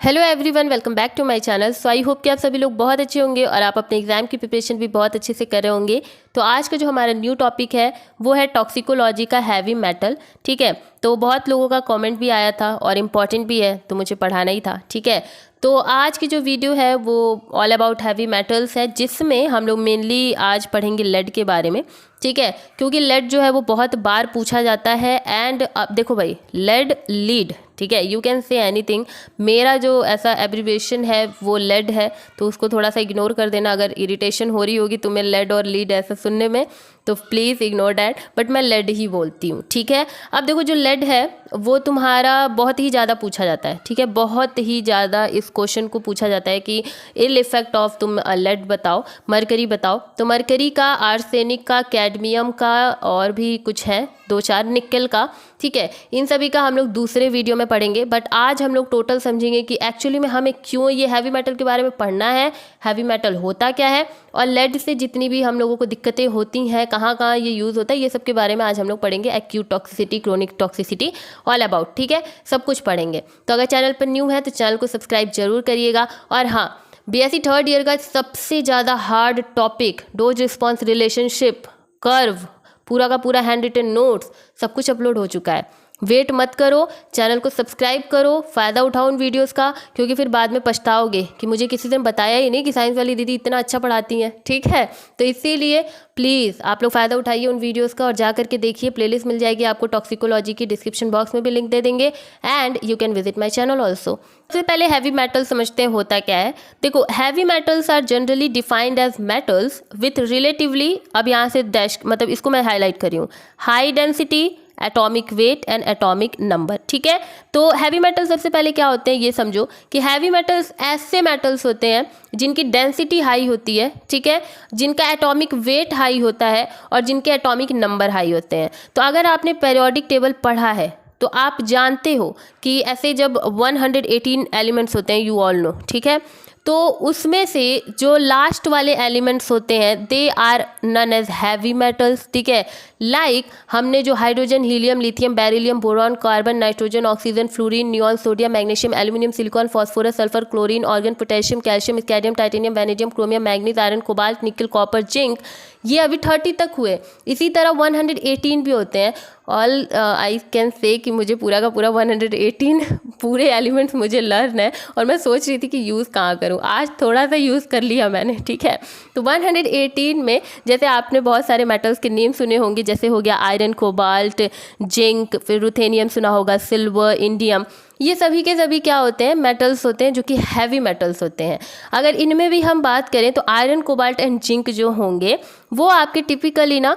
Hello everyone, welcome back to my channel. So I hope कि आप सभी लोग बहुत अच्छे होंगे और आप अपने एग्जाम की प्रिपरेशन भी बहुत अच्छे से कर रहे होंगे। तो आज का जो हमारा न्यू टॉपिक है वो है टॉक्सिकोलॉजी का हैवी मेटल। ठीक है, तो बहुत लोगों का कमेंट भी आया था और इम्पॉर्टेंट भी है, तो मुझे पढ़ाना ही था। ठीक है, तो आज की जो वीडियो है वो ऑल अबाउट हैवी मेटल्स है, जिसमें हम लोग मेनली आज पढ़ेंगे लेड के बारे में। ठीक है, क्योंकि लेड जो है वो बहुत बार पूछा जाता है। एंड अब देखो भाई, लेड लीड, ठीक है, यू कैन से एनीथिंग। मेरा जो ऐसा एब्रीविएशन है वो लेड है, तो उसको थोड़ा सा इग्नोर कर देना। अगर इरिटेशन हो रही होगी तुम्हें लेड और लीड ऐसा सुनने में, तो प्लीज़ इग्नोर डैट, बट मैं लेड ही बोलती हूँ। ठीक है, अब देखो जो लेड है वो तुम्हारा बहुत ही ज़्यादा पूछा जाता है। ठीक है, बहुत ही ज़्यादा इस क्वेश्चन को पूछा जाता है कि इल इफेक्ट ऑफ तुम लेड बताओ, मरकरी बताओ। तो मरकरी का, आर्सेनिक का, कैडमियम का और भी कुछ है, 2-4 निकल का। ठीक है, इन सभी का हम लोग दूसरे वीडियो में पढ़ेंगे, बट आज हम लोग टोटल समझेंगे कि एक्चुअली में हमें क्यों ये हैवी मेटल के बारे में पढ़ना है, हैवी मेटल होता क्या है, और लेड से जितनी भी हम लोगों को दिक्कतें होती हैं, कहाँ कहाँ ये यूज़ होता है, ये सब के बारे में आज हम लोग पढ़ेंगे। Acute toxicity, chronic toxicity, all about. ठीक है, सब कुछ पढ़ेंगे। तो अगर चैनल पर न्यू है तो चैनल को सब्सक्राइब जरूर करिएगा। और हाँ, बीएससी थर्ड ईयर का सबसे ज़्यादा hard topic dose response relationship curve, पूरा का पूरा हैंड रिटन नोट्स सब कुछ अपलोड हो चुका है। वेट मत करो, चैनल को सब्सक्राइब करो, फ़ायदा उठाओ उन वीडियोस का, क्योंकि फिर बाद में पछताओगे कि मुझे किसी ने बताया ही नहीं कि साइंस वाली दीदी इतना अच्छा पढ़ाती हैं। ठीक है, तो इसीलिए प्लीज़ आप लोग फ़ायदा उठाइए उन वीडियोस का और जा करके देखिए। प्लेलिस्ट मिल जाएगी आपको टॉक्सिकोलॉजी की, डिस्क्रिप्शन बॉक्स में भी लिंक दे देंगे, and you can visit my channel also. सबसे पहले हैवी मेटल समझते हैं होता क्या है। देखो, heavy metals are generally defined as metals with relatively, अब यहाँ से डैश मतलब इसको मैं हाईलाइट कर रही हूँ, high density, atomic weight and atomic number. ठीक है, तो हैवी मेटल सबसे पहले क्या होते हैं ये समझो कि हैवी मेटल्स ऐसे मेटल्स होते हैं जिनकी डेंसिटी हाई होती है। ठीक है, जिनका एटॉमिक वेट हाई होता है और जिनके एटॉमिक नंबर हाई होते हैं। तो अगर आपने पीरियोडिक टेबल पढ़ा है तो आप जानते हो कि ऐसे जब 118 एलिमेंट्स होते हैं, यू ऑल नो। ठीक है, तो उसमें से जो लास्ट वाले एलिमेंट्स होते हैं they are none as heavy metals. ठीक है, लाइक हमने जो hydrogen, helium, lithium, beryllium, boron, carbon, nitrogen, oxygen, fluorine, neon, sodium, magnesium, aluminium, silicon, phosphorus, sulphur, chlorine, argon, potassium, calcium, scandium, titanium, vanadium, chromium, manganese, iron, cobalt, nickel, copper, zinc, ये अभी 30 तक हुए। इसी तरह 118 भी होते हैं। ऑल आई कैन से कि मुझे पूरा का पूरा 118 पूरे एलिमेंट्स मुझे लर्न है, और मैं सोच रही थी कि यूज़ कहाँ करूँ। आज थोड़ा सा यूज़ कर लिया मैंने। ठीक है, तो 118 में जैसे आपने बहुत सारे मेटल्स के नेम सुने होंगे, जैसे हो गया आयरन, कोबाल्ट, जिंक, फिर रुथेनियम सुना होगा, सिल्वर, इंडियम, ये सभी के सभी क्या होते हैं, मेटल्स होते हैं जो कि हैवी मेटल्स होते हैं। अगर इनमें भी हम बात करें तो आयरन, कोबाल्ट एंड जिंक जो होंगे वो आपके टिपिकली ना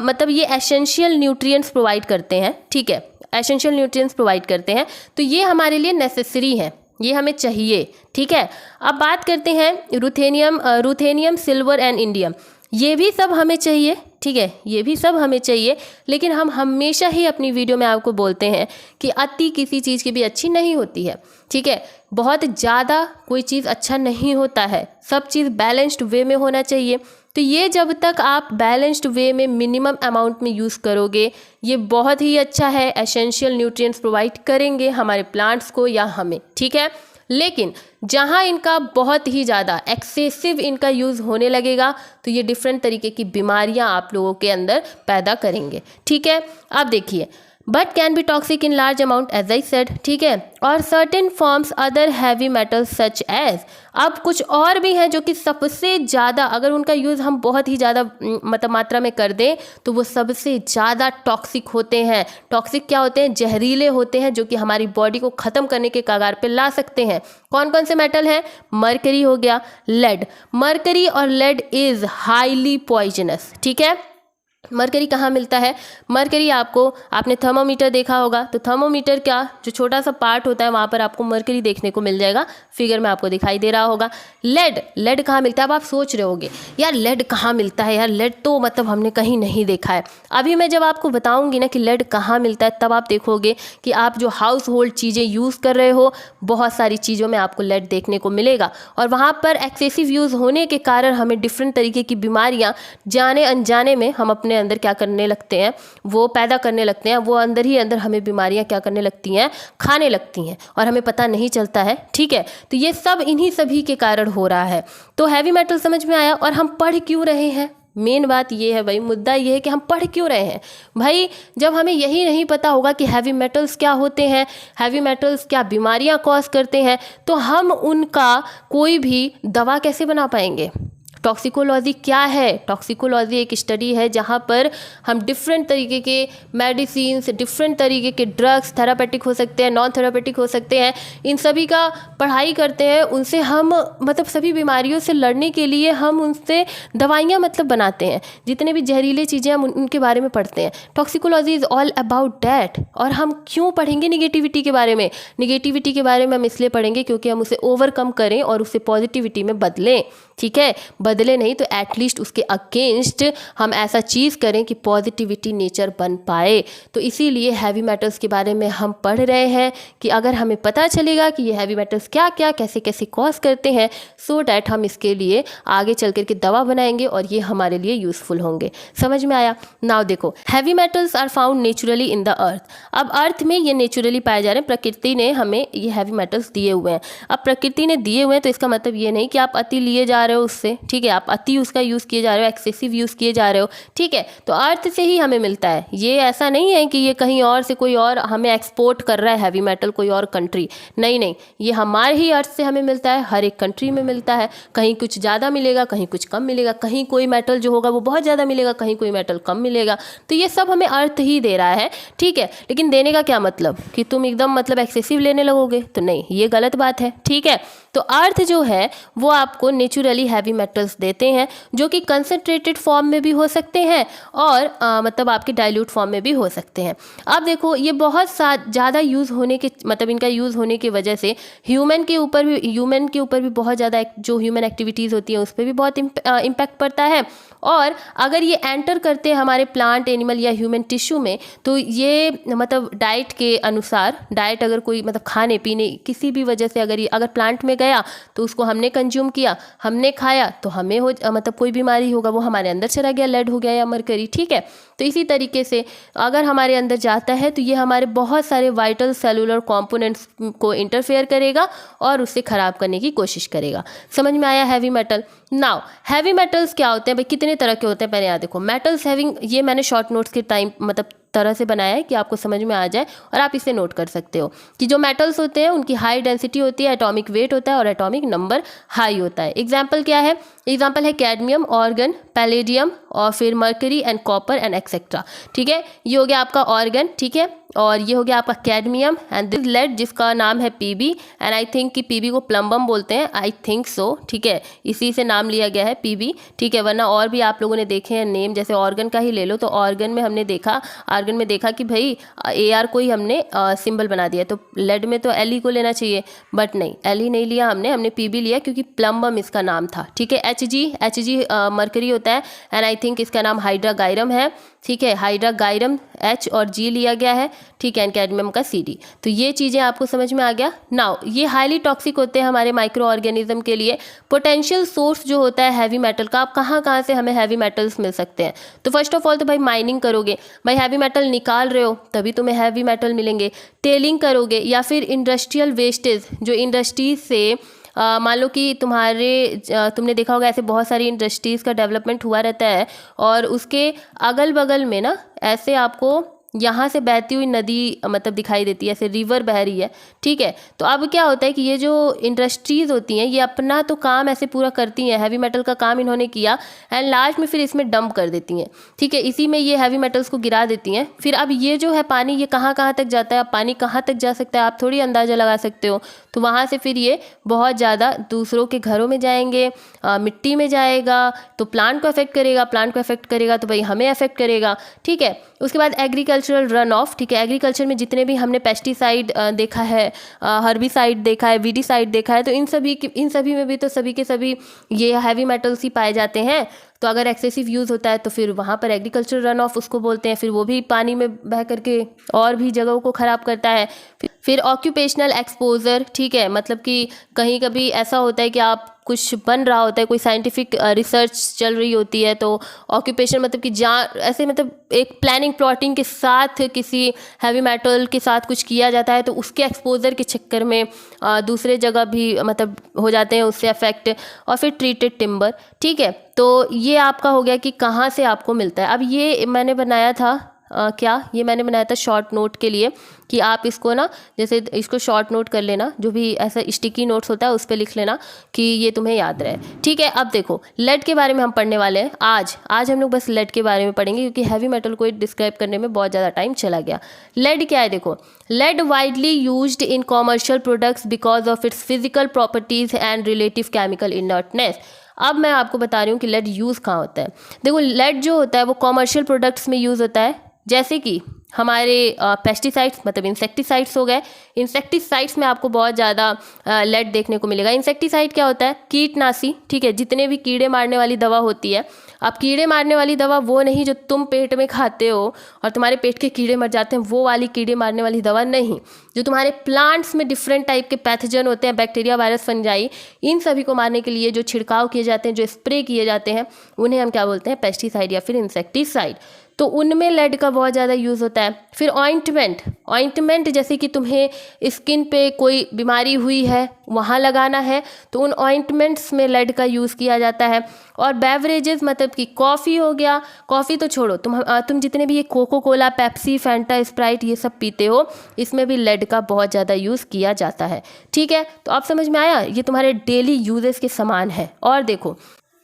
मतलब ये एसेंशियल न्यूट्रिएंट्स प्रोवाइड करते हैं। ठीक है, एसेंशियल न्यूट्रिएंट्स प्रोवाइड करते हैं, तो ये हमारे लिए नेसेसरी है, ये हमें चाहिए। ठीक है, अब बात करते हैं रुथेनियम, सिल्वर एंड इंडियम, ये भी सब हमें चाहिए। ठीक है, ये भी सब हमें चाहिए, लेकिन हम हमेशा ही अपनी वीडियो में आपको बोलते हैं कि अति किसी चीज़ की भी अच्छी नहीं होती है। ठीक है, बहुत ज़्यादा कोई चीज़ अच्छा नहीं होता है, सब चीज़ बैलेंस्ड वे में होना चाहिए। तो ये जब तक आप बैलेंस्ड वे में मिनिमम अमाउंट में यूज़ करोगे, ये बहुत ही अच्छा है, एसेंशियल न्यूट्रिएंट्स प्रोवाइड करेंगे हमारे प्लांट्स को या हमें। ठीक है, लेकिन जहाँ इनका बहुत ही ज़्यादा एक्सेसिव इनका यूज़ होने लगेगा तो ये डिफरेंट तरीके की बीमारियाँ आप लोगों के अंदर पैदा करेंगे। ठीक है, अब देखिए, but can be toxic in large amount as I said. ठीक है, और certain forms other heavy metals such as, अब कुछ और भी हैं जो कि सबसे ज़्यादा अगर उनका यूज़ हम बहुत ही ज़्यादा मतलब मात्रा में कर दें तो वो सबसे ज़्यादा टॉक्सिक होते हैं। टॉक्सिक क्या होते हैं, जहरीले होते हैं, जो कि हमारी बॉडी को ख़त्म करने के कगार पे ला सकते हैं। कौन कौन से मेटल हैं, मरकरी हो गया, लेड, मरकरी और लेड इज़ हाईली पॉइजनस। ठीक है, मरकरी कहाँ मिलता है, मरकरी आपने थर्मोमीटर देखा होगा, तो थर्मोमीटर का जो छोटा सा पार्ट होता है वहाँ पर आपको मरकरी देखने को मिल जाएगा, फिगर में आपको दिखाई दे रहा होगा। लेड कहाँ मिलता है, अब आप सोच रहे होगे यार लेड कहाँ मिलता है, यार लेड तो मतलब हमने कहीं नहीं देखा है। अभी मैं जब आपको बताऊँगी ना कि लेड कहाँ मिलता है, तब आप देखोगे कि आप जो हाउस होल्ड चीज़ें यूज़ कर रहे हो, बहुत सारी चीज़ों में आपको लेड देखने को मिलेगा, और वहाँ पर एक्सेसिव यूज़ होने के कारण हमें डिफरेंट तरीके की बीमारियाँ जाने अनजाने में हम अपने अंदर क्या करने लगते हैं, वो पैदा करने लगते हैं, वो अंदर ही अंदर हमें बीमारियां क्या करने लगती हैं, खाने लगती हैं, और हमें पता नहीं चलता है। ठीक है, तो ये सब इन्हीं सभी के कारण हो रहा है। तो हैवी मेटल समझ में आया। और हम पढ़ क्यों रहे हैं, मेन बात ये है भाई, मुद्दा ये है कि हम पढ़ क्यों रहे हैं भाई। जब हमें यही नहीं पता होगा कि हैवी मेटल्स क्या होते हैं, हैवी मेटल्स क्या बीमारियां कॉज करते हैं, तो हम उनका कोई भी दवा कैसे बना पाएंगे। टॉक्सिकोलॉजी क्या है? टॉक्सिकोलॉजी एक स्टडी है जहाँ पर हम डिफरेंट तरीके के मेडिसिन्स, डिफरेंट तरीके के ड्रग्स, थेरापेटिक हो सकते हैं, नॉन थेरापेटिक हो सकते हैं, इन सभी का पढ़ाई करते हैं। उनसे हम मतलब सभी बीमारियों से लड़ने के लिए हम उनसे दवाइयाँ मतलब बनाते हैं। जितने भी जहरीले चीज़ें हम उनके बारे में पढ़ते हैं। Toxicology is all about that. और हम क्यों पढ़ेंगे निगेटिविटी के बारे में? निगेटिविटी के बारे में हम इसलिए पढ़ेंगे क्योंकि हम उसे ओवरकम करें और उसे पॉजिटिविटी में बदलें। ठीक है, बदले नहीं तो एटलीस्ट उसके अगेंस्ट हम ऐसा चीज़ करें कि पॉजिटिविटी नेचर बन पाए। तो इसीलिए हैवी मेटल्स के बारे में हम पढ़ रहे हैं कि अगर हमें पता चलेगा कि ये हैवी मेटल्स क्या क्या कैसे कैसे कॉज करते हैं, सो डैट हम इसके लिए आगे चल कर के दवा बनाएंगे और ये हमारे लिए यूज़फुल होंगे। समझ में आया? नाउ देखो, heavy metals are found naturally in the earth. अब अर्थ में ये नेचुरली पाए जा रहे हैं, प्रकृति ने हमें ये हैवी मेटल्स दिए हुए हैं। अब प्रकृति ने दिए हुए हैं तो इसका मतलब ये नहीं कि आप अति लिए जा रहे हो उससे। ठीक है, आप अति उसका यूज़ किए जा रहे हो, एक्सेसिव यूज़ किए जा रहे हो। ठीक है, तो अर्थ से ही हमें मिलता है। ये ऐसा नहीं है कि ये कहीं और से कोई और हमें एक्सपोर्ट कर रहा है हैवी मेटल, कोई और कंट्री। नहीं नहीं, ये हमारे ही अर्थ से हमें मिलता है, हर एक कंट्री में मिलता है। कहीं कुछ ज़्यादा मिलेगा, कहीं कुछ कम मिलेगा, कहीं कोई मेटल जो होगा वो बहुत ज़्यादा मिलेगा, कहीं कोई मेटल कम मिलेगा। तो ये सब हमें अर्थ ही दे रहा है। ठीक है, लेकिन देने का क्या मतलब कि तुम एकदम मतलब एक्सेसिव लेने लगोगे, तो नहीं, ये गलत बात है। ठीक है, तो अर्थ जो है वो आपको नेचुरली हैवी मेटल्स देते हैं, जो कि कंसंट्रेटेड फॉर्म में भी हो सकते हैं और मतलब आपके डाइल्यूट फॉर्म में भी हो सकते हैं। अब देखो, ये बहुत ज़्यादा यूज़ होने के मतलब इनका यूज़ होने की वजह से ह्यूमन के ऊपर भी बहुत ज़्यादा जो ह्यूमन एक्टिविटीज़ होती हैं उस पर भी बहुत इम्पैक्ट पड़ता है। और अगर ये एंटर करते हैं हमारे प्लांट, एनिमल या ह्यूमन टिश्यू में, तो ये मतलब डाइट के अनुसार, डाइट अगर कोई मतलब खाने पीने किसी भी वजह से अगर प्लांट में गया तो उसको हमने कंज्यूम किया, हमने खाया, तो हमें मतलब कोई बीमारी होगा, वो हमारे अंदर चला गया, लेड हो गया या मरकरी। ठीक है, तो इसी तरीके से अगर हमारे अंदर जाता है तो ये हमारे बहुत सारे वाइटल सेलुलर कंपोनेंट्स को इंटरफेयर करेगा और उससे ख़राब करने की कोशिश करेगा। समझ में आया heavy metal? Now heavy metals क्या होते हैं भाई, कितने तरह के होते हैं पहले यहाँ देखो। मेटल्स हैविंग, ये मैंने शॉर्ट नोट्स के टाइम मतलब तरह से बनाया है कि आपको समझ में आ जाए और आप इसे नोट कर सकते हो कि जो मेटल्स होते हैं उनकी हाई डेंसिटी होती है, एटॉमिक वेट होता है और एटॉमिक नंबर हाई होता है। एग्जाम्पल क्या है? एग्जाम्पल है कैडमियम, ऑर्गन, पैलेडियम और फिर mercury and copper and etcetera. ठीक है, ये हो गया आपका ऑर्गन। ठीक है, और ये हो गया आपका कैडमियम एंड दिस लेड जिसका नाम है पीबी, एंड आई थिंक कि पीबी को प्लम्बम बोलते हैं, आई थिंक सो। ठीक है, इसी से नाम लिया गया है पीबी। ठीक है, वरना और भी आप लोगों ने देखे हैं नेम, जैसे ऑर्गन का ही ले लो, तो ऑर्गन में हमने देखा, ऑर्गन में देखा कि भाई AR को ही हमने सिंबल बना दिया, तो लेड में तो LE को लेना चाहिए, बट नहीं, LE नहीं लिया हमने पीबी लिया क्योंकि प्लम्बम इसका नाम था। ठीक है, HG मरकरी होता है एंड आई थिंक इसका नाम हाइड्रागायरम है। ठीक है, हाइड्रागायरम H और G लिया गया है। ठीक है, एंड कैडमियम का CD। तो ये चीज़ें आपको समझ में आ गया। नाउ ये हाईली टॉक्सिक होते हैं हमारे माइक्रो ऑर्गेनिज्म के लिए। पोटेंशियल सोर्स जो होता है हैवी मेटल का, आप कहाँ से हमें हैवी मेटल्स मिल सकते हैं? तो फर्स्ट ऑफ ऑल तो भाई माइनिंग करोगे, भाई हैवी मेटल निकाल रहे हो तभी तुम्हें हैवी मेटल मिलेंगे। टेलिंग करोगे या फिर इंडस्ट्रियल वेस्टेज, जो इंडस्ट्रीज से मान लो कि तुमने देखा होगा ऐसे बहुत सारी इंडस्ट्रीज़ का डेवलपमेंट हुआ रहता है और उसके अगल बगल में ना ऐसे आपको यहाँ से बहती हुई नदी मतलब दिखाई देती है, ऐसे रिवर बह रही है। ठीक है, तो अब क्या होता है कि ये जो इंडस्ट्रीज़ होती हैं ये अपना तो काम ऐसे पूरा करती हैं, हैवी मेटल का काम इन्होंने किया एंड लास्ट में फिर इसमें डंप कर देती हैं। ठीक है, इसी में ये हैवी मेटल्स को गिरा देती हैं। फिर अब ये जो है पानी, ये कहाँ तक जाता है? अब पानी कहाँ तक जा सकता है आप थोड़ी अंदाज़ा लगा सकते हो। तो वहाँ से फिर ये बहुत ज़्यादा दूसरों के घरों में जाएंगे, मिट्टी में जाएगा तो प्लांट को अफेक्ट करेगा, प्लांट को अफेक्ट करेगा तो भाई हमें अफेक्ट करेगा। ठीक है, उसके बाद एग्रीकल्चरल रन ऑफ। ठीक है, एग्रीकल्चर में जितने भी हमने पेस्टिसाइड देखा है, हर्बिसाइड देखा है, वीडिसाइड देखा है, तो इन सभी में भी तो सभी के सभी ये हैवी मेटल्स ही पाए जाते हैं। तो अगर एक्सेसिव यूज़ होता है तो फिर वहाँ पर एग्रीकल्चर रन ऑफ उसको बोलते हैं, फिर वो भी पानी में बह करके और भी जगहों को ख़राब करता है। फिर ऑक्यूपेशनल एक्सपोजर, ठीक है, मतलब कि कहीं कभी ऐसा होता है कि आप कुछ बन रहा होता है, कोई साइंटिफिक रिसर्च चल रही होती है, तो ऑक्यूपेशन मतलब कि जहाँ ऐसे मतलब एक प्लानिंग प्लॉटिंग के साथ किसी हैवी मेटल के साथ कुछ किया जाता है, तो उसके एक्सपोजर के चक्कर में दूसरे जगह भी मतलब हो जाते हैं उससे अफेक्ट। और फिर ट्रीटेड टिम्बर, ठीक है, तो ये आपका हो गया कि कहाँ से आपको मिलता है। अब ये मैंने बनाया था ये मैंने बनाया था शॉर्ट नोट के लिए कि आप इसको ना, जैसे इसको शॉर्ट नोट कर लेना, जो भी ऐसा स्टिकी नोट्स होता है उस पर लिख लेना कि ये तुम्हें याद रहे, ठीक है। अब देखो लेड के बारे में हम पढ़ने वाले हैं आज हम लोग बस लेड के बारे में पढ़ेंगे, क्योंकि हैवी मेटल को डिस्क्राइब करने में बहुत ज़्यादा टाइम चला गया। लेड क्या है, देखो, lead widely used in commercial products because of its physical properties and relative chemical inertness. अब मैं आपको बता रही हूँ कि लेड यूज़ कहाँ होता है। देखो लेड जो होता है वो कॉमर्शियल प्रोडक्ट्स में यूज़ होता है, जैसे कि हमारे पेस्टिसाइड्स मतलब इंसेक्टिसाइड्स हो गए। इंसेक्टिसाइड्स में आपको बहुत ज़्यादा लेड देखने को मिलेगा। इंसेक्टिसाइड क्या होता है, कीटनाशी, ठीक है, जितने भी कीड़े मारने वाली दवा होती है। अब कीड़े मारने वाली दवा वो नहीं जो तुम पेट में खाते हो और तुम्हारे पेट के कीड़े मर जाते हैं, वो वाली कीड़े मारने वाली दवा नहीं। जो तुम्हारे प्लांट्स में डिफरेंट टाइप के पैथोजन होते हैं, बैक्टीरिया, वायरस, फंजाई, इन सभी को मारने के लिए जो छिड़काव किए जाते हैं, जो स्प्रे किए जाते हैं, उन्हें हम क्या बोलते हैं, पेस्टिसाइड या फिर इंसेक्टिसाइड। तो उनमें लेड का बहुत ज़्यादा यूज़ होता है। फिर ऑइंटमेंट जैसे कि तुम्हें स्किन पे कोई बीमारी हुई है वहाँ लगाना है, तो उन ऑइंटमेंट्स में लेड का यूज़ किया जाता है। और बेवरेजेस मतलब कि कॉफ़ी हो गया, कॉफ़ी तो छोड़ो, तुम जितने भी ये Coca Cola, Pepsi, Fanta, Sprite ये सब पीते हो, इसमें भी लेड का बहुत ज़्यादा यूज़ किया जाता है, ठीक है। तो आप समझ में आया, ये तुम्हारे डेली यूजेस के समान है। और देखो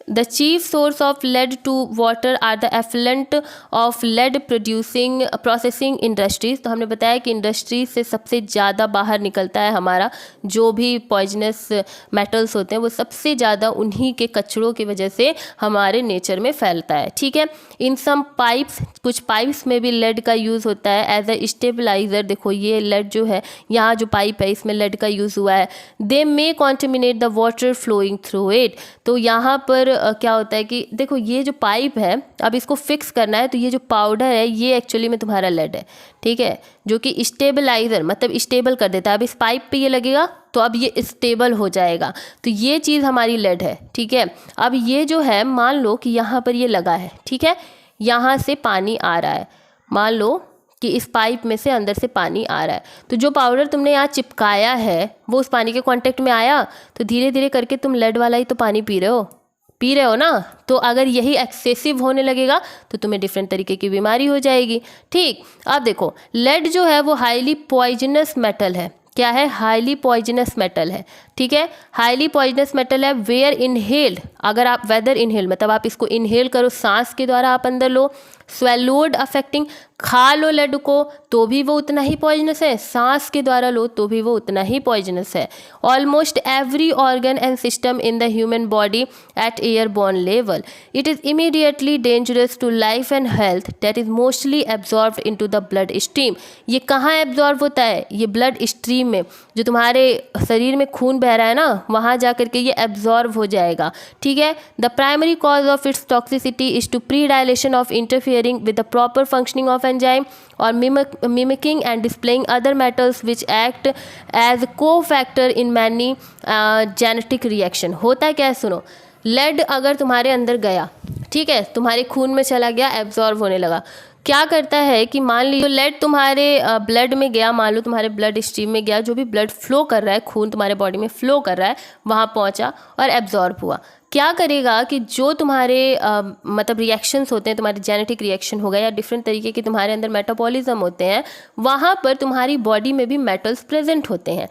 The chief source of lead to water are the effluent of lead processing industries। तो हमने बताया कि इंडस्ट्री से सबसे ज़्यादा बाहर निकलता है हमारा जो भी पॉइजनस मेटल्स होते हैं, वो सबसे ज़्यादा उन्हीं के कचरों की वजह से हमारे नेचर में फैलता है, ठीक है। इन सम पाइप्स, कुछ पाइप्स में भी लेड का यूज़ होता है एज अ स्टेबलाइज़र। देखो ये लेड जो है, यहाँ जो पाइप है इसमें लेड का यूज़ हुआ है। They may contaminate the water flowing through it. तो यहाँ पर क्या होता है कि देखो ये जो पाइप है, अब इसको फिक्स करना है, तो ये जो पाउडर है ये एक्चुअली में तुम्हारा लेड है, ठीक है, जो कि स्टेबलाइजर मतलब स्टेबल कर देता है। अब इस पाइप पे ये लगेगा तो अब ये स्टेबल हो जाएगा, तो ये चीज़ हमारी लेड है, ठीक है। अब ये जो है, मान लो कि यहाँ पर ये लगा है, ठीक है, यहाँ से पानी आ रहा है, मान लो कि इस पाइप में से अंदर से पानी आ रहा है, तो जो पाउडर तुमने यहाँ चिपकाया है वो उस पानी के कांटेक्ट में आया, तो धीरे धीरे करके तुम लेड वाला ही तो पानी पी रहे हो ना। तो अगर यही एक्सेसिव होने लगेगा तो तुम्हें डिफरेंट तरीके की बीमारी हो जाएगी, ठीक। अब देखो लेड जो है वो हाईली पॉइजनस मेटल है। क्या है, हाईली पॉइजनस मेटल है, ठीक है, हाईली पॉइजनस मेटल है। वेयर इनहेल्ड, अगर आप वेदर इनहेल मतलब आप इसको इनहेल करो, सांस के द्वारा आप अंदर लो, स्वेलोड अफेक्टिंग, खा लो लेड को तो भी वो उतना ही पॉइजनस है, सांस के द्वारा लो तो भी वो उतना ही पॉइजनस है। Almost every organ and system in the human body at airborne level, it is immediately dangerous to life and health that is mostly absorbed into the blood stream. ये कहाँ एब्जॉर्ब होता है, ये ब्लड स्ट्रीम में, जो तुम्हारे शरीर में खून बह रहा है ना, वहाँ जा करके ये एब्जॉर्ब हो जाएगा, ठीक है। The primary cause of its toxicity is to pre dilation of interfering with the proper functioning of enzyme और mimicking and displaying other metals which act as co-factor in many genetic reaction। होता है क्या है, सुनो, lead अगर तुम्हारे अंदर गया, ठीक है, तुम्हारे खून में चला गया, एब्जॉर्ब होने लगा, क्या करता है कि मान लीजिए लेड तुम्हारे ब्लड में गया, मान लो तुम्हारे ब्लड स्ट्रीम में गया, जो भी ब्लड फ्लो कर रहा है, खून तुम्हारे बॉडी में फ्लो कर रहा है, वहाँ पहुँचा और एब्जॉर्ब हुआ। क्या करेगा कि जो तुम्हारे मतलब रिएक्शंस होते हैं, तुम्हारे जेनेटिक रिएक्शन हो गए या डिफरेंट तरीके के तुम्हारे अंदर मेटाबॉलिज्म होते हैं, वहाँ पर तुम्हारी बॉडी में भी मेटल्स प्रेजेंट होते हैं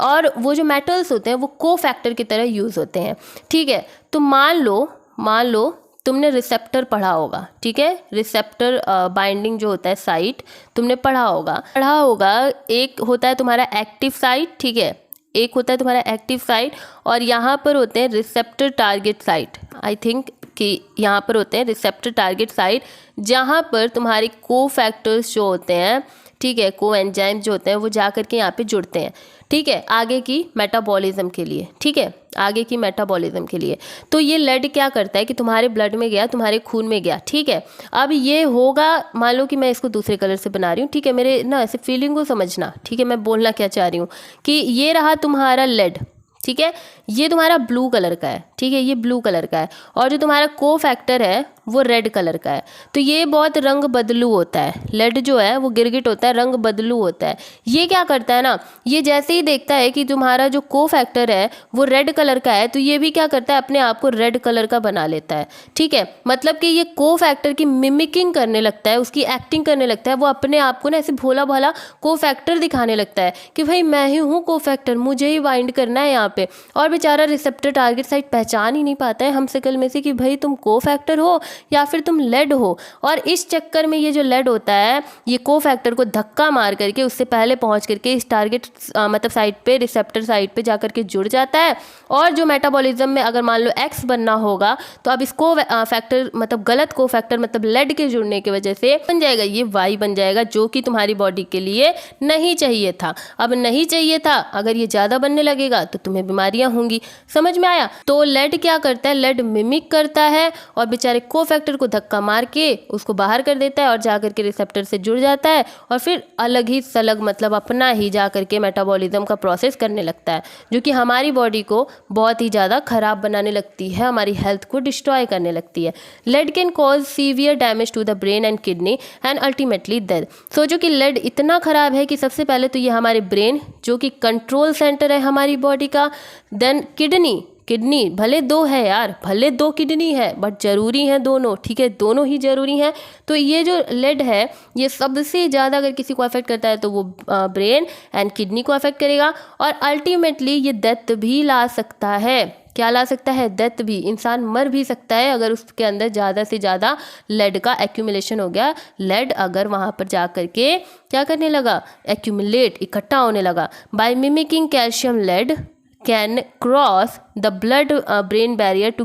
और वो जो मेटल्स होते हैं वो को फैक्टर की तरह यूज़ होते हैं, ठीक है। तो मान लो तुमने रिसेप्टर पढ़ा होगा, ठीक है, रिसेप्टर बाइंडिंग जो होता है साइट तुमने पढ़ा होगा। एक होता है तुम्हारा एक्टिव साइट, ठीक है, एक होता है तुम्हारा एक्टिव साइट और यहाँ पर होते हैं receptor target site. I think कि यहाँ पर होते हैं रिसेप्टर टारगेट साइट, जहाँ पर तुम्हारे को फैक्टर्स जो होते हैं, ठीक है, को एंजाइम जो होते हैं वो जा कर के यहाँ पे जुड़ते हैं, ठीक है, आगे की मेटाबॉलिज्म के लिए, ठीक है, आगे की मेटाबॉलिज्म के लिए। तो ये लेड क्या करता है कि तुम्हारे ब्लड में गया, तुम्हारे खून में गया, ठीक है। अब ये होगा, मान लो कि मैं इसको दूसरे कलर से बना रही हूँ, ठीक है, मेरे ना ऐसे फीलिंग को समझना, ठीक है, मैं बोलना क्या चाह रही हूँ कि ये रहा तुम्हारा लेड, ठीक है, ये तुम्हारा ब्लू कलर का है, ठीक है, ये ब्लू कलर का है, और जो तुम्हारा को फैक्टर है वो रेड कलर का है। तो ये बहुत रंग बदलू होता है, लेड जो है वो गिरगिट होता है, रंग बदलू होता है। ये क्या करता है ना, ये जैसे ही देखता है कि तुम्हारा जो को फैक्टर है वो रेड कलर का है, तो ये भी क्या करता है, अपने आप को रेड कलर का बना लेता है, ठीक है। मतलब कि ये को फैक्टर की मिमिकिंग करने लगता है, उसकी एक्टिंग करने लगता है, वो अपने आप को ना ऐसे भोला भाला को फैक्टर दिखाने लगता है कि भाई मैं ही हूँ को फैक्टर, मुझे ही बाइंड करना है यहाँ पे। और बेचारा रिसेप्टर टारगेट साइट पहचान ही नहीं पाता है हम शकल में से कि भाई तुम को फैक्टर हो या फिर तुम लेड हो। और इस चक्कर में ये जो लेड होता है ये को फैक्टर को धक्का मार करके उससे पहले पहुंच करके इस टारगेट मतलब साइट पे, रिसेप्टर साइट पे जा करके जुड़ जाता है। और जो मेटाबॉलिज्म में अगर मान लो एक्स बनना होगा तो अब इसको फैक्टर मतलब गलत को फैक्टर मतलब लेड के जुड़ने की वजह से बन जाएगा, ये वाई बन जाएगा, जो कि तुम्हारी बॉडी के लिए नहीं चाहिए था। अब नहीं चाहिए था, अगर ये ज़्यादा बनने लगेगा तो तुम्हें बीमारियां होंगी। समझ में आया? तो लेड क्या करता है, लेड मिमिक करता है और बेचारे को फैक्टर को धक्का मार के उसको बाहर कर देता है और जा करके रिसेप्टर से जुड़ जाता है और फिर अलग ही सलग मतलब अपना ही जा करके मेटाबॉलिज्म का प्रोसेस करने लगता है, जो कि हमारी बॉडी को बहुत ही ज़्यादा खराब बनाने लगती है, हमारी हेल्थ को डिस्ट्रॉय करने लगती है। Lead can cause severe damage to the brain and kidney and ultimately death. सोचो कि लेड इतना खराब है कि सबसे पहले तो ये हमारे ब्रेन जो कि कंट्रोल सेंटर है हमारी बॉडी का, देन किडनी भले दो है यार, भले दो किडनी है बट जरूरी है दोनों, ठीक है, दोनों ही जरूरी हैं। तो ये जो लेड है ये सबसे ज़्यादा अगर किसी को अफेक्ट करता है तो वो ब्रेन एंड किडनी को अफेक्ट करेगा और अल्टीमेटली ये डेथ भी ला सकता है। क्या ला सकता है? डेथ भी, इंसान मर भी सकता है अगर उसके अंदर ज़्यादा से ज़्यादा लेड का एक्यूमुलेशन हो गया। लेड अगर वहाँ पर जा करके क्या करने लगा, एक्यूमुलेट, इकट्ठा होने लगा। By mimicking calcium lead can cross the blood brain barrier to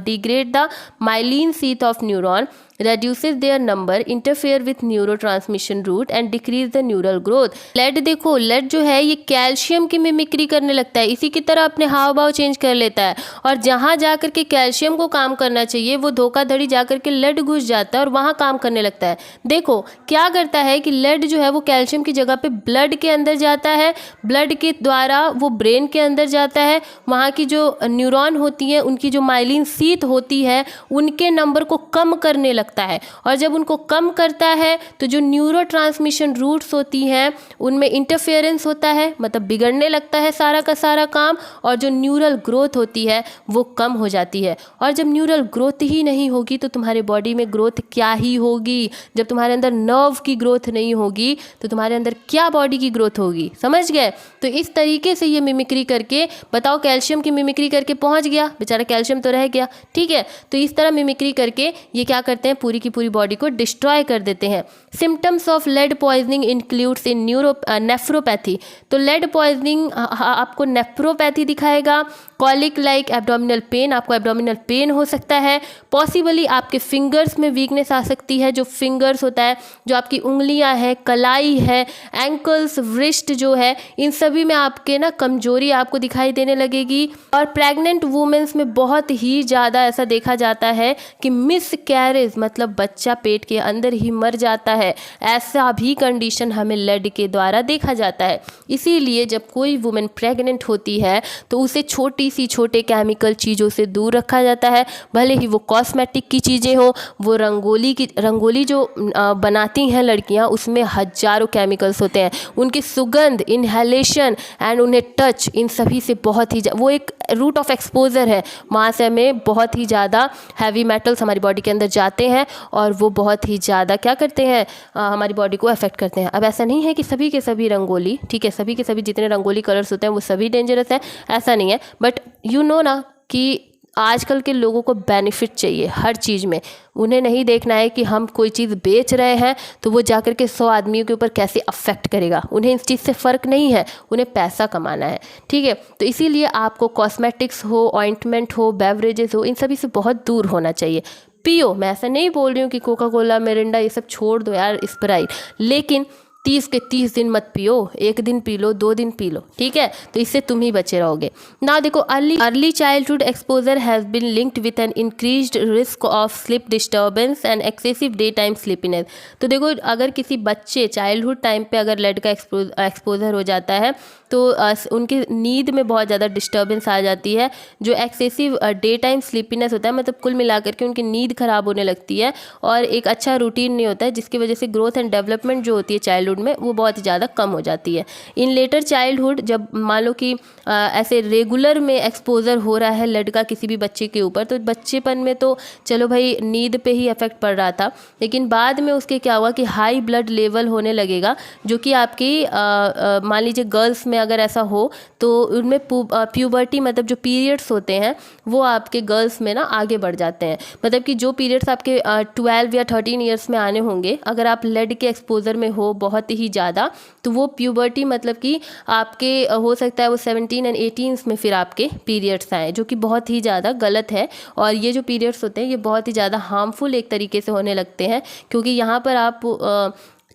degrade the myelin sheath of neuron, reduces their number, interfere with neurotransmission route and decrease the neural growth। Lead देखो, lead जो है ये calcium की mimicry करने लगता है, इसी की तरह अपने हाव भाव चेंज कर लेता है और जहाँ जा कर के कैल्शियम को काम करना चाहिए वो धोखाधड़ी जा कर के लेड घुस जाता है और वहाँ काम करने लगता है। देखो क्या करता है कि लेड जो है वो कैल्शियम की जगह पे ब्लड के अंदर जाता है, ब्लड के द्वारा वो ब्रेन के अंदर जाता है, वहाँ की जो न्यूरॉन होती है उनकी जो माइलिन शीथ होती है उनके नंबर को कम करने लगता है और जब उनको कम करता है तो जो न्यूरो ट्रांसमिशन रूट्स होती हैं उनमें इंटरफेरेंस होता है, मतलब बिगड़ने लगता है सारा का सारा काम और जो न्यूरल ग्रोथ होती है वो कम हो जाती है। और जब न्यूरल ग्रोथ ही नहीं होगी तो तुम्हारे बॉडी में ग्रोथ क्या ही होगी? जब तुम्हारे अंदर नर्व की ग्रोथ नहीं होगी तो तुम्हारे अंदर क्या बॉडी की ग्रोथ होगी? समझ गए? तो इस तरीके से ये मिमिक्री करके बताओ, कैल्शियम की मिमिक्री करके पहुंच गया, बेचारा कैल्शियम तो रह गया, ठीक है। तो इस तरह मिमिक्री करके ये क्या करते हैं, पूरी की पूरी बॉडी को डिस्ट्रॉय कर देते हैं। Symptoms of lead poisoning includes in nephropathy. तो लेड पॉइजनिंग आपको नेफ्रोपैथी दिखाएगा, कॉलिक लाइक एब्डोमिनल पेन, आपको एब्डोमिनल पेन हो सकता है, पॉसिबली आपके फिंगर्स में वीकनेस आ सकती है, जो फिंगर्स होता है, जो आपकी उंगलियां हैं, कलाई है, एंकल्स, रिस्ट जो है, इन सभी में आपके ना कमजोरी आपको दिखाई देने लगेगी। और प्रेग्नेंट वुमेन्स में बहुत ही ज़्यादा ऐसा देखा जाता है कि मिस कैरेज मतलब बच्चा पेट के अंदर ही मर जाता है, ऐसा भी कंडीशन हमें लेड के द्वारा देखा जाता है। इसीलिए जब कोई वुमेन प्रेग्नेंट होती है तो उसे छोटे केमिकल चीज़ों से दूर रखा जाता है, भले ही वो कॉस्मेटिक की चीज़ें हो, वो रंगोली जो बनाती हैं लड़कियां उसमें हजारों केमिकल्स होते हैं, उनकी सुगंध, इनहेलेशन एंड उन्हें टच, इन सभी से बहुत ही वो एक रूट ऑफ एक्सपोजर है, वहाँ से हमें बहुत ही ज़्यादा हैवी मेटल्स हमारी बॉडी के अंदर जाते हैं और वो बहुत ही ज़्यादा क्या करते हैं, हमारी बॉडी को अफेक्ट करते हैं। अब ऐसा नहीं है कि सभी के सभी रंगोली, ठीक है, सभी के सभी जितने रंगोली कलर्स होते हैं वो सभी डेंजरस है, ऐसा नहीं है, बट यू नो ना कि आजकल के लोगों को बेनिफिट चाहिए हर चीज़ में। उन्हें नहीं देखना है कि हम कोई चीज़ बेच रहे हैं तो वो जाकर के 100 आदमियों के ऊपर कैसे अफेक्ट करेगा, उन्हें इस चीज़ से फ़र्क नहीं है, उन्हें पैसा कमाना है, ठीक है। तो इसीलिए आपको कॉस्मेटिक्स हो, ऑइंटमेंट हो, बेवरेजेस हो, इन सभी से बहुत दूर होना चाहिए। पियो, मैं ऐसा नहीं बोल रही हूँ कि कोका कोला, मिरिंडा ये सब छोड़ दो यार, स्प्राइट, लेकिन 30 के 30 दिन मत पियो, एक दिन पी लो, 2 दिन पी लो, ठीक है। तो इससे तुम ही बचे रहोगे ना। देखो early childhood exposure has been linked with an increased risk of sleep disturbance and excessive day time sleepiness. तो देखो अगर किसी बच्चे चाइल्डहुड टाइम पे अगर लेड का एक्सपोजर हो जाता है तो उनकी नींद में बहुत ज़्यादा डिस्टर्बेंस आ जाती है। जो एक्सेसिव डे टाइम स्लीपीनेस होता है, मतलब कुल मिलाकर के उनकी नींद ख़राब होने लगती है और एक अच्छा रूटीन नहीं होता है, जिसकी वजह से ग्रोथ एंड डेवलपमेंट जो होती है चाइल्डहुड में वो बहुत ही ज़्यादा कम हो जाती है। इन लेटर चाइल्डहुड जब मान लो कि ऐसे रेगुलर में एक्सपोजर हो रहा है लेड का किसी भी बच्चे के ऊपर, तो बच्चेपन में तो चलो भाई नींद पे ही इफेक्ट पड़ रहा था, लेकिन बाद में उसके क्या हुआ कि हाई ब्लड लेवल होने लगेगा, जो कि आपकी मान लीजिए गर्ल्स में अगर ऐसा हो तो उनमें प्यूबर्टी मतलब जो पीरियड्स होते हैं वो आपके गर्ल्स में ना आगे बढ़ जाते हैं। मतलब कि जो पीरियड्स आपके 12 या 13 ईयर्स में आने होंगे, अगर आप लेड के एक्सपोजर में हो बहुत ही ज़्यादा, तो वो प्यूबर्टी मतलब कि आपके हो सकता है वो 17 एंड 18 में फिर आपके पीरियड्स आए, जो कि बहुत ही ज़्यादा गलत है। और ये जो पीरियड्स होते हैं ये बहुत ही ज़्यादा हार्मफुल एक तरीके से होने लगते हैं, क्योंकि यहाँ पर आप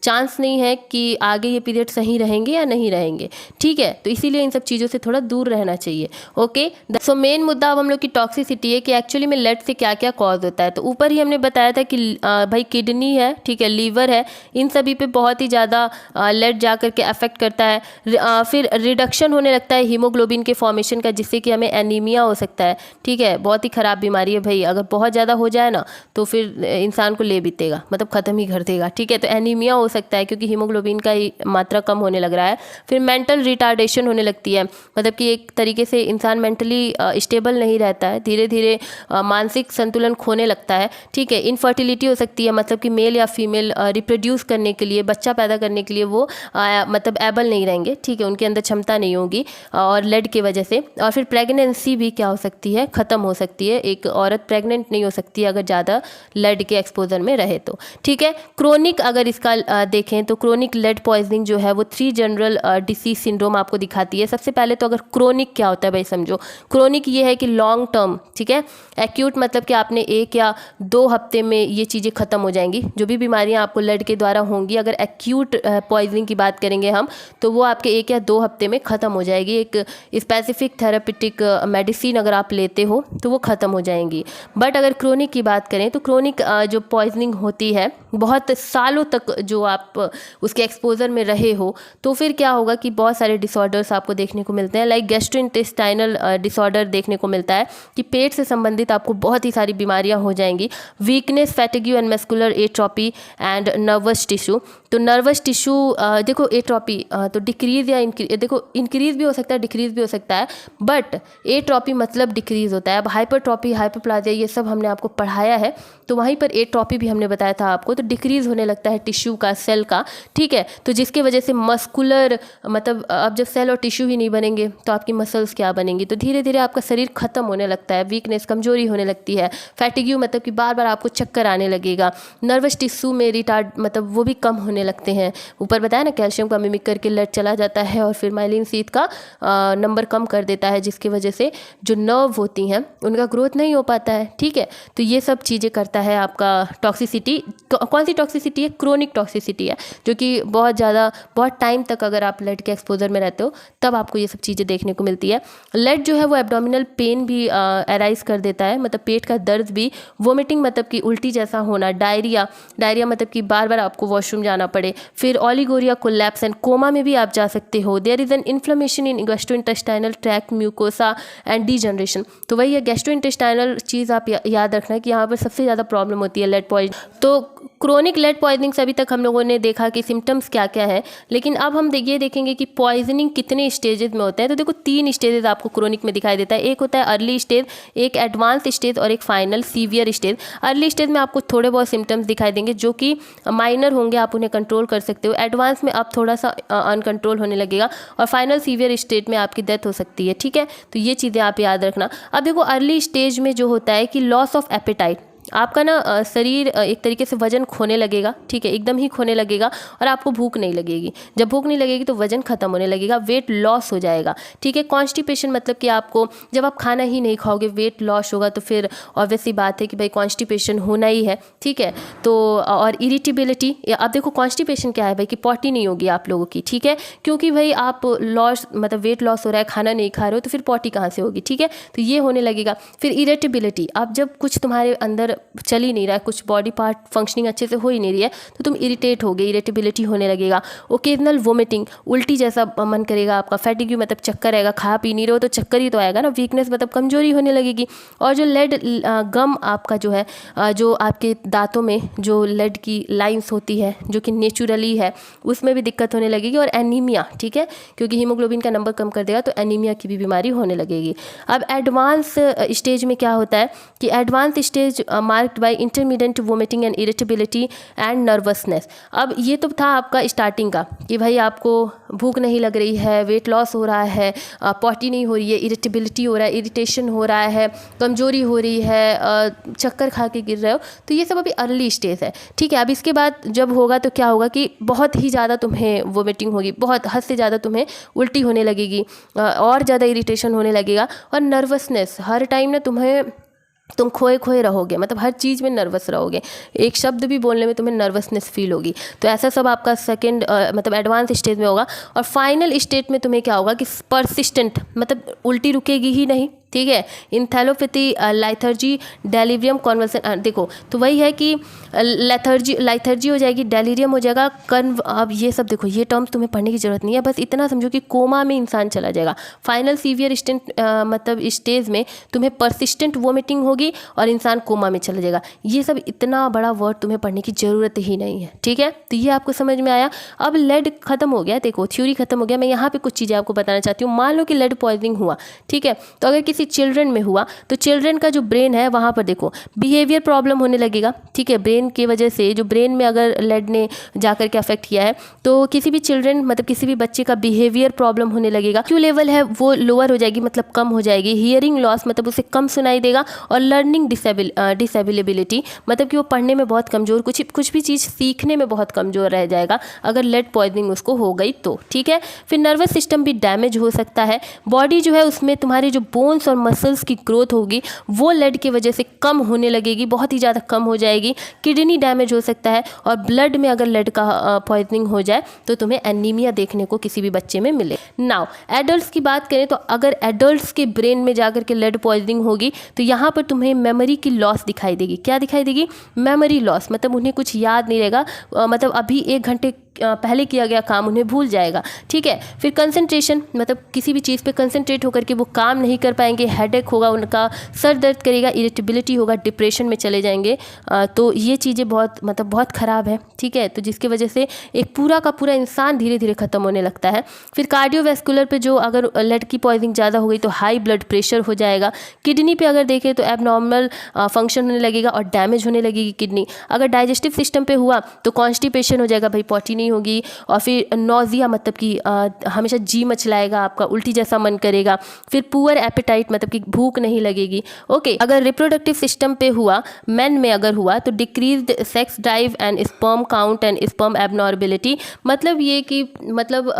चांस नहीं है कि आगे ये पीरियड सही रहेंगे या नहीं रहेंगे, ठीक है। तो इसीलिए इन सब चीज़ों से थोड़ा दूर रहना चाहिए। ओके, सो मेन मुद्दा अब हम लोग की टॉक्सिसिटी है कि एक्चुअली में लेड से क्या क्या कॉज होता है। तो ऊपर ही हमने बताया था कि भाई किडनी है, ठीक है, लीवर है, इन सभी पे बहुत ही ज़्यादा लेड जा करके अफेक्ट करता है। फिर रिडक्शन होने लगता है हीमोग्लोबिन के फॉर्मेशन का, जिससे कि हमें एनीमिया हो सकता है, ठीक है। बहुत ही ख़राब बीमारी है भाई, अगर बहुत ज़्यादा हो जाए ना तो फिर इंसान को ले बीतेगा, मतलब ख़त्म ही कर देगा, ठीक है। तो एनीमिया हो सकता है क्योंकि हीमोग्लोबिन का मात्रा कम होने लग रहा है। फिर मेंटल रिटार्डेशन होने लगती है, मतलब कि एक तरीके से इंसान मेंटली स्टेबल नहीं रहता है, धीरे धीरे मानसिक संतुलन खोने लगता है, ठीक है। इनफर्टिलिटी हो सकती है, मतलब कि मेल या फीमेल रिप्रोड्यूस करने के लिए, बच्चा पैदा करने के लिए वो मतलब एबल नहीं रहेंगे, ठीक है, उनके अंदर क्षमता नहीं होगी और लेड की वजह से। और फिर प्रेगनेंसी भी क्या हो सकती है, ख़त्म हो सकती है। एक औरत प्रेग्नेंट नहीं हो सकती अगर ज़्यादा लेड के एक्सपोजर में रहे तो, ठीक है। क्रोनिक अगर इसका देखें तो क्रोनिक लेड पॉइजनिंग जो है वो 3 जनरल डिसीज सिंड्रोम आपको दिखाती है। सबसे पहले तो अगर क्रोनिक क्या होता है भाई समझो। क्रोनिक ये है कि लॉन्ग टर्म, ठीक है। एक्यूट मतलब कि आपने 1 या 2 हफ्ते में ये चीज़ें ख़त्म हो जाएंगी। जो भी बीमारियां आपको लेड के द्वारा होंगी, अगर एक्यूट पॉइजनिंग की बात करेंगे हम, तो वो आपके 1 या 2 हफ्ते में ख़त्म हो जाएगी। एक स्पेसिफिक थेरापिटिक मेडिसिन अगर आप लेते हो तो वो ख़त्म हो जाएंगी। बट अगर क्रोनिक की बात करें तो क्रोनिक जो पॉइजनिंग होती है बहुत सालों तक जो आप उसके एक्सपोजर में रहे हो, तो फिर क्या होगा कि बहुत सारे डिसऑर्डर्स आपको देखने को मिलते हैं। लाइक गैस्ट्रोइंटेस्टाइनल डिसऑर्डर देखने को मिलता है कि पेट से संबंधित आपको बहुत ही सारी बीमारियां हो जाएंगी। Weakness, fatigue and muscular atrophy and nervous tissue. तो नर्वस टिश्यू देखो एट्रोपी तो डिक्रीज या देखो इंक्रीज भी हो सकता है, डिक्रीज भी हो सकता है, बट एट्रोपी मतलब डिक्रीज होता है। अब हाइपरट्रोपी, हाइपरप्लाजिया ये सब हमने आपको पढ़ाया है, तो वहीं पर एट्रोपी भी हमने बताया था आपको। तो डिक्रीज होने लगता है टिश्यू का, सेल का, ठीक है। तो जिसकी वजह से मस्कुलर मतलब अब जब सेल और टिश्यू ही नहीं बनेंगे तो आपकी मसल्स क्या बनेंगी, तो धीरे धीरे आपका शरीर खत्म होने लगता है। वीकनेस, कमजोरी होने लगती है। फैटिग्यू मतलब कि बार बार आपको चक्कर आने लगेगा। नर्वस टिश्यू में रिटार्ड मतलब वो भी कम होने लगते हैं। ऊपर बताया ना, कैल्शियम का मिमिक करके लेड चला जाता है और फिर माइलिन शीथ का नंबर कम कर देता है, जिसकी वजह से जो नर्व होती हैं उनका ग्रोथ नहीं हो पाता है, ठीक है। तो ये सब चीज़ें करता है आपका टॉक्सिसिटी। कौन सी टॉक्सिसिटी है? क्रोनिक टॉक्सिसिटी है, जो कि बहुत ज़्यादा बहुत टाइम तक अगर आप लेड के एक्सपोजर में रहते हो तब आपको ये सब चीज़ें देखने को मिलती है। लेड जो है वो एब्डोमिनल पेन भी अराइज कर देता है, मतलब पेट का दर्द भी, वोमिटिंग मतलब कि उल्टी जैसा होना, डायरिया मतलब कि बार बार आपको वॉशरूम जाना पड़े, फिर ओलिगोरिया, कोलैप्स एंड कोमा में भी आप जा सकते हो। There is an inflammation in gastrointestinal tract, mucosa and degeneration. तो वही है गैस्ट्रोइंटेस्टाइनल चीज़ आप याद रखना है कि यहाँ पर सबसे ज़्यादा प्रॉब्लम होती है लेड पॉइजनिंग। तो क्रोनिक लेड पॉइजनिंग से अभी तक हम लोगों ने देखा कि सिम्टम्स क्या क्या है, लेकिन अब हम ये देखेंगे कि पॉइजनिंग कितने स्टेजेस में होते हैं। तो देखो 3 स्टेजेस आपको क्रोनिक में दिखाई देता है। एक होता है अर्ली स्टेज, एक एडवांस स्टेज और एक final severe stage. Early stage में आपको थोड़े बहुत सिम्टम्स दिखाई देंगे जो कि माइनर होंगे, आप उन्हें कंट्रोल कर सकते हो। एडवांस में आप थोड़ा सा अनकंट्रोल होने लगेगा और फाइनल सीवियर स्टेज में आपकी डेथ हो सकती है, ठीक है। तो ये चीज़ें आप याद रखना। अब देखो अर्ली स्टेज में जो होता है कि लॉस ऑफ एपेटाइट, आपका ना शरीर एक तरीके से वजन खोने लगेगा, ठीक है, एकदम ही खोने लगेगा और आपको भूख नहीं लगेगी। जब भूख नहीं लगेगी तो वजन खत्म होने लगेगा, वेट लॉस हो जाएगा, ठीक है। कॉन्स्टिपेशन मतलब कि आपको जब आप खाना ही नहीं खाओगे वेट लॉस होगा, तो फिर ऑब्वियसली बात है कि भाई कॉन्स्टिपेशन होना ही है, ठीक है। तो और इरिटेबिलिटी, अब देखो कॉन्स्टिपेशन क्या है भाई कि पॉटी नहीं होगी आप लोगों की, ठीक है, क्योंकि भाई आप लॉस मतलब वेट लॉस हो रहा है, खाना नहीं खा रहे हो, तो फिर पॉटी कहाँ से होगी, ठीक है, तो ये होने लगेगा। फिर इरिटेबिलिटी, अब जब कुछ तुम्हारे अंदर चल ही नहीं रहा है, कुछ बॉडी पार्ट फंक्शनिंग अच्छे से हो ही नहीं रही है, तो तुम इरिटेट हो गए, इरिटेबिलिटी होने लगेगा। ओकेजनल वोमिटिंग, उल्टी जैसा मन करेगा आपका। फैटिग्यू मतलब चक्कर आएगा, खा पी नहीं रहे हो तो चक्कर ही तो आएगा ना। वीकनेस मतलब कमजोरी होने लगेगी। और जो लेड गम आपका जो है, जो आपके दांतों में जो लेड की लाइंस होती है जो कि नेचुरली है, उसमें भी दिक्कत होने लगेगी। और एनीमिया, ठीक है, क्योंकि हीमोग्लोबिन का नंबर कम कर देगा तो एनीमिया की भी बीमारी होने लगेगी। अब एडवांस स्टेज में क्या होता है कि advance stage marked by intermediate vomiting and irritability and nervousness. अब ये तो था आपका स्टार्टिंग का कि भाई आपको भूख नहीं लग रही है, वेट लॉस हो रहा है, पॉटी नहीं हो रही है, इरिटेबिलिटी हो रहा है, इरिटेशन हो रहा है, कमजोरी हो रही है, चक्कर खा के गिर रहे हो, तो ये सब अभी अर्ली स्टेज है, ठीक है। अब इसके बाद जब होगा तो क्या होगा कि बहुत ही ज़्यादा तुम्हें वोमिटिंग होगी, बहुत हद से ज़्यादा तुम्हें उल्टी होने लगेगी, और ज़्यादा इरिटेशन होने लगेगा। और नर्वसनेस, हर टाइम ना तुम खोए खोए रहोगे, मतलब हर चीज़ में नर्वस रहोगे, एक शब्द भी बोलने में तुम्हें नर्वसनेस फील होगी। तो ऐसा सब आपका सेकंड मतलब एडवांस स्टेज में होगा। और फाइनल स्टेज में तुम्हें क्या होगा कि परसिस्टेंट, मतलब उल्टी रुकेगी ही नहीं, ठीक है। इंथैलोपैथी, लाइथर्जी, डेलीरियम, कॉन्वल्सन, देखो तो वही है कि लाइथर्जी हो जाएगी, डेलीरियम हो जाएगा, अब ये सब देखो, ये टर्म्स तुम्हें पढ़ने की जरूरत नहीं है, बस इतना समझो कि कोमा में इंसान चला जाएगा। फाइनल सीवियर मतलब स्टेज में तुम्हें परसिस्टेंट वोमिटिंग होगी और इंसान कोमा में चला जाएगा। ये सब इतना बड़ा वर्ड तुम्हें पढ़ने की ज़रूरत ही नहीं है, ठीक है। तो ये आपको समझ में आया। अब लेड खत्म हो गया, देखो थ्योरी खत्म हो गया। मैं यहाँ पे कुछ चीज़ें आपको बताना चाहती हूँ। मान लो कि लेड पॉइजनिंग हुआ, ठीक है, तो अगर किसी चिल्ड्रन में हुआ तो चिल्ड्रन का जो ब्रेन है वहाँ पर देखो बिहेवियर प्रॉब्लम होने लगेगा, ठीक है। ब्रेन की वजह से जो ब्रेन में अगर लेड ने जाकर के अफेक्ट किया है तो किसी भी चिल्ड्रन मतलब किसी भी बच्चे का बिहेवियर प्रॉब्लम होने लगेगा। क्यू लेवल है वो लोअर हो जाएगी, मतलब कम हो जाएगी। हियरिंग लॉस मतलब उसे कम सुनाई देगा। और लर्निंग डिसेबिलिटी मतलब कि वो पढ़ने में बहुत कमज़ोर, कुछ भी चीज़ सीखने में बहुत कमज़ोर रह जाएगा अगर लेड पॉइजनिंग उसको हो गई तो, ठीक है। फिर नर्वस सिस्टम भी डैमेज हो सकता है। बॉडी जो है उसमें तुम्हारे जो बोन्स और मसल्स की ग्रोथ होगी वो लेड की वजह से कम होने लगेगी, बहुत ही ज़्यादा कम हो जाएगी। किडनी डैमेज हो सकता है। और ब्लड में अगर लेड का पॉइजनिंग हो जाए तो तुम्हें एनीमिया देखने को किसी भी बच्चे में मिले। नाउ एडल्ट्स की बात करें तो अगर एडल्ट्स के ब्रेन में जाकर के लेड पॉइजनिंग होगी तो यहाँ पर तुम्हें मेमोरी की लॉस दिखाई देगी। क्या दिखाई देगी? मेमोरी लॉस, मतलब उन्हें कुछ याद नहीं रहेगा, मतलब अभी 1 घंटे पहले किया गया काम उन्हें भूल जाएगा, ठीक है। फिर कंसंट्रेशन, मतलब किसी भी चीज़ पे कंसंट्रेट होकर के वो काम नहीं कर पाएंगे, हेडेक होगा उनका, सर दर्द करेगा, इरिटेबिलिटी होगा, डिप्रेशन में चले जाएंगे। तो ये चीज़ें बहुत ख़राब है, ठीक है। तो जिसकी वजह से एक पूरा का पूरा इंसान धीरे धीरे ख़त्म होने लगता है। फिर कार्डियोवैस्कुलर पे जो अगर लेड की पॉइजनिंग ज़्यादा हो गई तो हाई ब्लड प्रेशर हो जाएगा। किडनी पे अगर देखें तो एबनॉर्मल फंक्शन होने लगेगा और डैमेज होने लगेगी किडनी। अगर डाइजेस्टिव सिस्टम पे हुआ तो कॉन्स्टिपेशन हो जाएगा, भाई पॉटी नहीं होगी। और फिर नोजिया मतलब कि हमेशा जी मचलाएगा आपका, उल्टी जैसा मन करेगा। फिर पुअर एपेटाइट मतलब कि भूख नहीं लगेगी, ओके। अगर रिप्रोडक्टिव सिस्टम पे हुआ, मेन में अगर हुआ तो decreased sex drive and sperm count and sperm abnormality, मतलब ये कि मतलब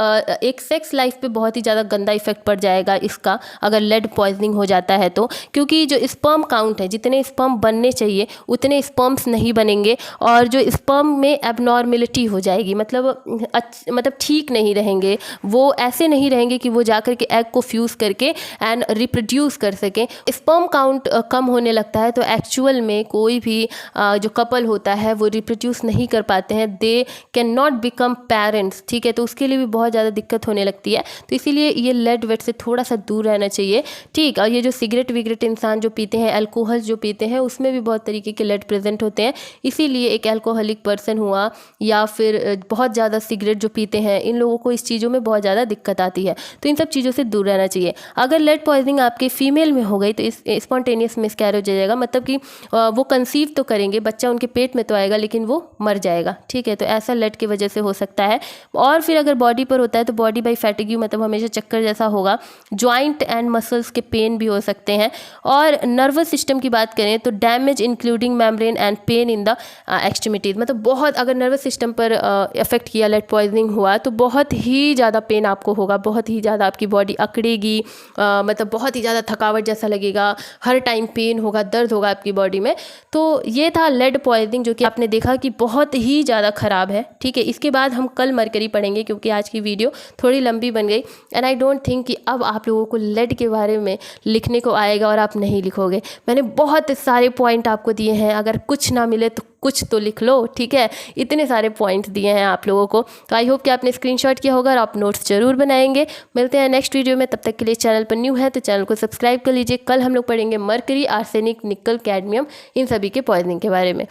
एक सेक्स लाइफ पे बहुत ही ज़्यादा गंदा इफेक्ट पड़ जाएगा इसका अगर लेड पॉइजनिंग हो जाता है तो, क्योंकि जो स्पर्म काउंट है, जितने स्पर्म बनने चाहिए उतने स्पर्म्स नहीं बनेंगे और जो स्पर्म में एबनॉर्मेलिटी हो जाएगी, मतलब ठीक नहीं रहेंगे, वो ऐसे नहीं रहेंगे कि वो जाकर के एग को फ्यूज़ करके एंड रिप्रोड्यूस कर सकें। स्पर्म काउंट कम होने लगता है तो एक्चुअल में कोई भी जो कपल होता है वो रिप्रोड्यूस नहीं कर पाते हैं, they can not become parents, ठीक है। तो उसके लिए भी बहुत ज़्यादा दिक्कत होने लगती है। तो इसीलिए ये लेड वेड से थोड़ा सा दूर रहना चाहिए, ठीक। और ये जो सिगरेट विगरेट इंसान जो पीते हैं, अल्कोहल जो पीते हैं, उसमें भी बहुत तरीके के लेड प्रेजेंट होते हैं। इसीलिए एक अल्कोहलिक पर्सन हुआ या फिर बहुत बहुत ज़्यादा सिगरेट जो पीते हैं, इन लोगों को इस चीज़ों में बहुत ज़्यादा दिक्कत आती है। तो इन सब चीज़ों से दूर रहना चाहिए। अगर लेड पॉइजनिंग आपके फीमेल में हो गई तो इस स्पॉन्टेनियस मिसकैरेज हो जाएगा, मतलब कि वो कंसीव तो करेंगे, बच्चा उनके पेट में तो आएगा लेकिन वो मर जाएगा। ठीक है, तो ऐसा लेड की वजह से हो सकता है। और फिर अगर बॉडी पर होता है तो बॉडी बाई फैटिग्यू, मतलब हमेशा चक्कर जैसा होगा। जॉइंट एंड मसल्स के पेन भी हो सकते हैं। और नर्वस सिस्टम की बात करें तो damage including membrane and pain in the extremities, मतलब बहुत अगर नर्वस सिस्टम पर इफेक्ट किया, लेड पॉइजनिंग हुआ तो बहुत ही ज़्यादा पेन आपको होगा, बहुत ही ज़्यादा आपकी बॉडी अकड़ेगी, मतलब बहुत ही ज़्यादा थकावट जैसा लगेगा, हर टाइम पेन होगा, दर्द होगा आपकी बॉडी में। तो ये था लेड पॉइजनिंग, जो कि आपने देखा कि बहुत ही ज़्यादा ख़राब है। ठीक है, इसके बाद हम कल मरकरी पढ़ेंगे क्योंकि आज की वीडियो थोड़ी लंबी बन गई। एंड आई डोंट थिंक कि अब आप लोगों को लेड के बारे में लिखने को आएगा और आप नहीं लिखोगे। मैंने बहुत सारे पॉइंट आपको दिए हैं, अगर कुछ ना मिले तो कुछ तो लिख लो। ठीक है, इतने सारे पॉइंट्स दिए हैं आप लोगों को। तो आई होप कि आपने स्क्रीनशॉट किया होगा और आप नोट्स जरूर बनाएंगे। मिलते हैं नेक्स्ट वीडियो में, तब तक के लिए चैनल पर न्यू है तो चैनल को सब्सक्राइब कर लीजिए। कल हम लोग पढ़ेंगे मर्करी, आर्सेनिक, निकल, कैडमियम, इन सभी के पॉइजनिंग के बारे में।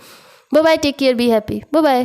Bye bye, take care, be happy, bye bye.